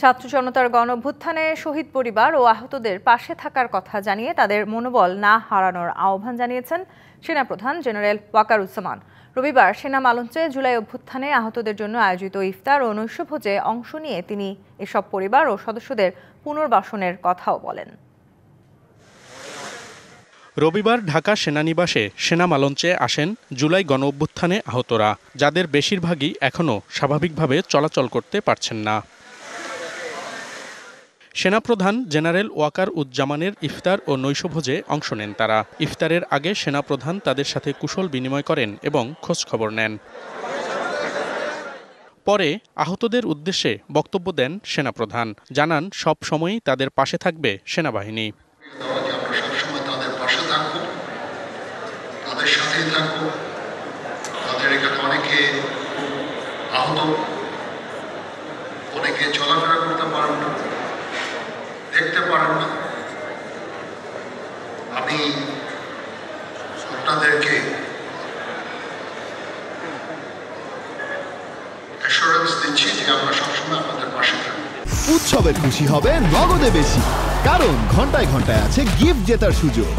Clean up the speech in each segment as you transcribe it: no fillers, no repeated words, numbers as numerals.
ছাত্র জনতার গণঅভ্যুত্থানে শহীদ পরিবার ও আহতদের পাশে থাকার কথা জানিয়ে তাদের মনোবল না হারানোর আহ্বান জানিয়েছেন সেনাপ্রধান জেনারেল ওয়াকারুজ্জামান। রবিবার সেনা মালঞ্চে জুলাই অভ্যুত্থানে আহতদের জন্য আয়োজিত ইফতার ও নৈশভোজে অংশ নিয়ে তিনি এসব পরিবার ও সদস্যদের পুনর্বাসনের কথাও বলেন। রবিবার ঢাকা সেনানিবাসে সেনা মালঞ্চে আসেন জুলাই গণঅভ্যুত্থানে আহতরা, যাদের বেশিরভাগই এখনও স্বাভাবিকভাবে চলাচল করতে পারছেন না। সেনাপ্রধান জেনারেল ওয়াকার উজ্জামানের ইফতার ও নৈশভোজে অংশ নেন তারা। ইফতারের আগে সেনাপ্রধান তাদের সাথে কুশল বিনিময় করেন এবং খোঁজখবর নেন। পরে আহতদের উদ্দেশ্যে বক্তব্য দেন সেনাপ্রধান। জানান সব সময়ই তাদের পাশে থাকবে সেনাবাহিনী। তাদের সাথেই থাকবো। তাদের এখানে অনেকে আহত, অনেকে চলাফেরা করতে পারেন না, দেখতে পারেন না। আমি আপনাদেরকে অ্যাসুরেন্স দিচ্ছি যে আমরা সবসময় আপনাদের পাশে থাকবো। উৎসবের খুশি হবে নগদে বেশি, কারণ ঘন্টায় ঘন্টায় আছে গিফট জেতার সুযোগ।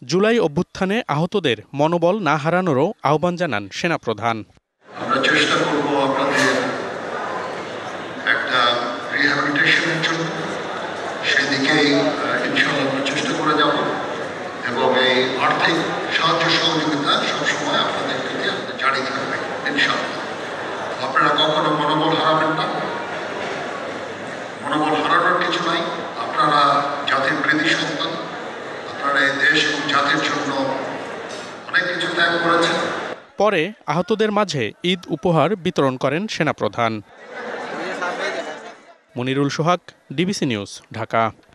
জুলাই অভ্যুত্থানে আহতদের মনোবল না হারানোরও আহ্বান জানান সেনাপ্রধান। আমরা চেষ্টা করব আপনাদের একটা রিহ্যাবিলিটেশনের জন্য, সেদিকেই ইনশাআল্লাহ আমরা চেষ্টা করে যাব এবং এই আর্থিক সাহায্য সহযোগিতা সবসময় আপনাদের প্রতি আমাদের জারি থাকবে ইনশাআল্লাহ। আপনারা কখনো মনোবল হারাবেন না, মনোবল হারানোর কিছু নাই। আপনারা জাতির কৃতি সন্তান, আপনারা এই দেশ এবং জাতির জন্য অনেক কিছু ত্যাগ করেছেন। পরে আহতদের মাঝে ঈদ উপহার বিতরণ করেন সেনাপ্রধান। মনিরুল সোহাগ, ডিবিসি নিউজ, ঢাকা।